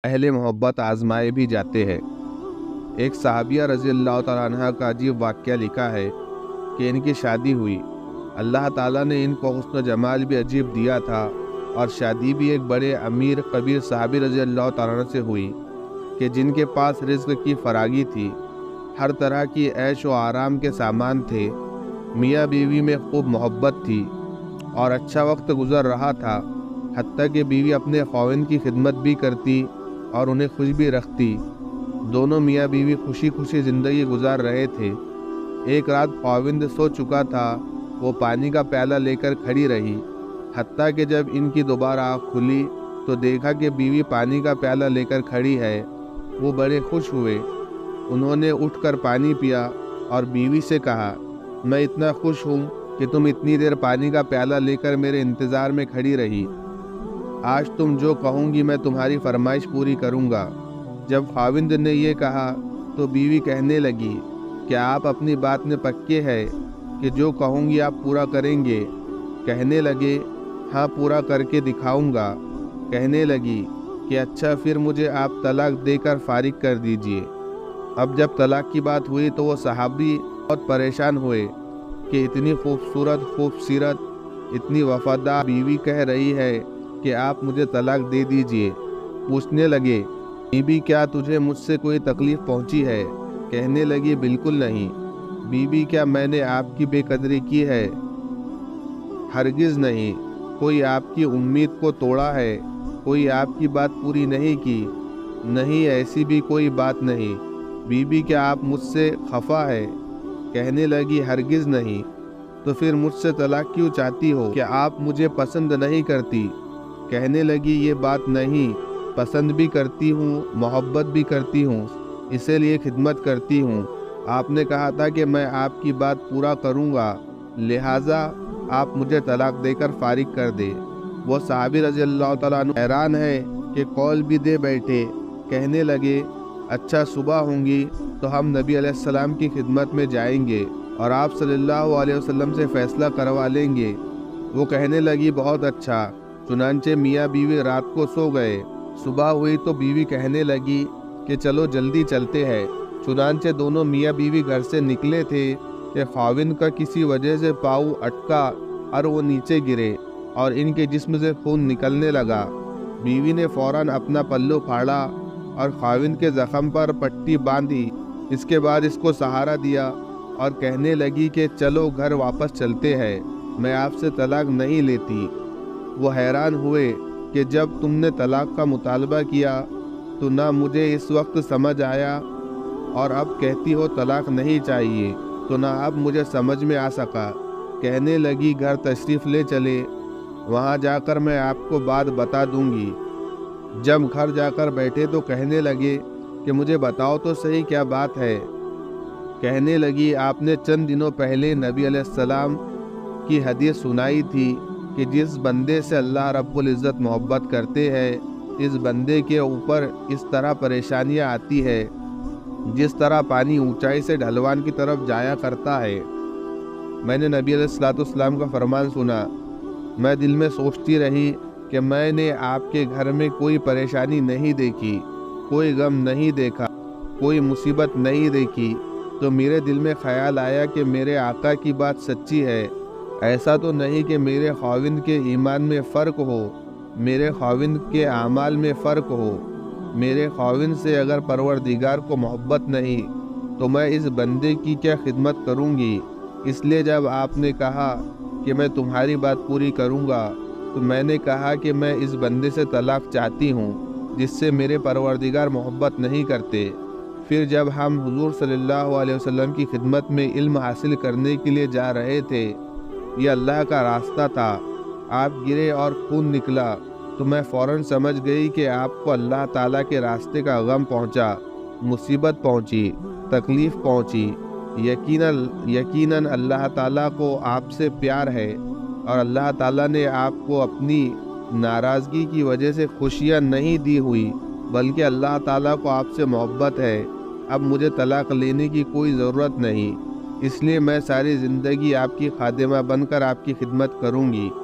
اہل محبت آزمائے بھی جاتے ہیں۔ ایک صحابیہ رضی اللہ تعالیٰ عنہ کا عجیب واقعہ لکھا ہے کہ ان کی شادی ہوئی۔ اللہ تعالیٰ نے ان کو حسن و جمال بھی عجیب دیا تھا، اور شادی بھی ایک بڑے امیر کبیر صحابی رضی اللہ تعالیٰ عنہ سے ہوئی کہ جن کے پاس رزق کی فراگی تھی، ہر طرح کی عیش و آرام کے سامان تھے، میاں بیوی میں خوب محبت تھی اور اچھا وقت گزر رہا تھا، حتیٰ کہ بیوی اپنے خاوند کی خدمت بھی کرتی اور انہیں خوش بھی رکھتی۔ دونوں میاں بیوی خوشی خوشی زندگی گزار رہے تھے۔ ایک رات خاوند سو چکا تھا، وہ پانی کا پیالہ لے کر کھڑی رہی، حتیٰ کہ جب ان کی دوبارہ آنکھ کھلی تو دیکھا کہ بیوی پانی کا پیالہ لے کر کھڑی ہے۔ وہ بڑے خوش ہوئے۔ انہوں نے اٹھ کر پانی پیا اور بیوی سے کہا، میں اتنا خوش ہوں کہ تم اتنی دیر پانی کا پیالہ لے کر میرے انتظار میں کھڑی رہی۔ آج تم جو کہوں گی میں تمہاری فرمائش پوری کروں گا۔ جب خاوند نے یہ کہا تو بیوی کہنے لگی، کیا آپ اپنی بات میں پکے ہیں کہ جو کہوں گی آپ پورا کریں گے؟ کہنے لگے، ہاں پورا کر کے دکھاؤں گا۔ کہنے لگی کہ اچھا پھر مجھے آپ طلاق دے کر فارغ کر دیجئے۔ اب جب طلاق کی بات ہوئی تو وہ صحابی بہت پریشان ہوئے کہ اتنی خوبصورت خوبصیرت اتنی وفادار بیوی کہہ رہی ہے کہ آپ مجھے طلاق دے دیجئے۔ پوچھنے لگے، بی بی کیا تجھے مجھ سے کوئی تکلیف پہنچی ہے؟ کہنے لگی، بالکل نہیں۔ بی بی کیا میں نے آپ کی بے قدری کی ہے؟ ہرگز نہیں۔ کوئی آپ کی امید کو توڑا ہے؟ کوئی آپ کی بات پوری نہیں کی؟ نہیں، ایسی بھی کوئی بات نہیں۔ بی بی کیا آپ مجھ سے خفا ہے؟ کہنے لگی، ہرگز نہیں۔ تو پھر مجھ سے طلاق کیوں چاہتی ہو؟ کیا آپ مجھے پسند نہیں کرتی؟ کہنے لگی، یہ بات نہیں، پسند بھی کرتی ہوں، محبت بھی کرتی ہوں، اسی لیے خدمت کرتی ہوں۔ آپ نے کہا تھا کہ میں آپ کی بات پورا کروں گا، لہٰذا آپ مجھے طلاق دے کر فارغ کر دے۔ وہ صحابی رضی اللہ تعالیٰ عنہ حیران ہے کہ قول بھی دے بیٹھے۔ کہنے لگے، اچھا صبح ہوں گی تو ہم نبی علیہ السلام کی خدمت میں جائیں گے اور آپ صلی اللہ علیہ وسلم سے فیصلہ کروا لیں گے۔ وہ کہنے لگی، بہت اچھا۔ چنانچہ میاں بیوی رات کو سو گئے۔ صبح ہوئی تو بیوی کہنے لگی کہ چلو جلدی چلتے ہیں۔ چنانچہ دونوں میاں بیوی گھر سے نکلے تھے کہ خاوند کا کسی وجہ سے پاؤں اٹکا اور وہ نیچے گرے اور ان کے جسم سے خون نکلنے لگا۔ بیوی نے فوراً اپنا پلو پھاڑا اور خاوند کے زخم پر پٹی باندھی۔ اس کے بعد اس کو سہارا دیا اور کہنے لگی کہ چلو گھر واپس چلتے ہیں، میں آپ سے طلاق نہیں لیتی۔ وہ حیران ہوئے کہ جب تم نے طلاق کا مطالبہ کیا تو نہ مجھے اس وقت سمجھ آیا، اور اب کہتی ہو طلاق نہیں چاہیے تو نہ اب مجھے سمجھ میں آ سکا۔ کہنے لگی، گھر تشریف لے چلے، وہاں جا کر میں آپ کو بات بتا دوں گی۔ جب گھر جا کر بیٹھے تو کہنے لگے کہ مجھے بتاؤ تو صحیح کیا بات ہے؟ کہنے لگی، آپ نے چند دنوں پہلے نبی علیہ السلام کی حدیث سنائی تھی کہ جس بندے سے اللہ رب العزت محبت کرتے ہیں، اس بندے کے اوپر اس طرح پریشانیاں آتی ہے جس طرح پانی اونچائی سے ڈھلوان کی طرف جایا کرتا ہے۔ میں نے نبی علیہ السلام کا فرمان سنا۔ میں دل میں سوچتی رہی کہ میں نے آپ کے گھر میں کوئی پریشانی نہیں دیکھی، کوئی غم نہیں دیکھا، کوئی مصیبت نہیں دیکھی، تو میرے دل میں خیال آیا کہ میرے آقا کی بات سچی ہے۔ ایسا تو نہیں کہ میرے خاوند کے ایمان میں فرق ہو، میرے خاوند کے اعمال میں فرق ہو۔ میرے خاوند سے اگر پروردگار کو محبت نہیں تو میں اس بندے کی کیا خدمت کروں گی؟ اس لیے جب آپ نے کہا کہ میں تمہاری بات پوری کروں گا تو میں نے کہا کہ میں اس بندے سے طلاق چاہتی ہوں جس سے میرے پروردگار محبت نہیں کرتے۔ پھر جب ہم حضور صلی اللہ علیہ وسلم کی خدمت میں علم حاصل کرنے کے لیے جا رہے تھے، یہ اللہ کا راستہ تھا، آپ گرے اور خون نکلا تو میں فوراً سمجھ گئی کہ آپ کو اللہ تعالیٰ کے راستے کا غم پہنچا، مصیبت پہنچی، تکلیف پہنچی۔ یقیناً اللہ تعالیٰ کو آپ سے پیار ہے اور اللہ تعالیٰ نے آپ کو اپنی ناراضگی کی وجہ سے خوشیاں نہیں دی ہوئی، بلکہ اللہ تعالیٰ کو آپ سے محبت ہے۔ اب مجھے طلاق لینے کی کوئی ضرورت نہیں، اس لیے میں ساری زندگی آپ کی خادمہ بن کر آپ کی خدمت کروں گی۔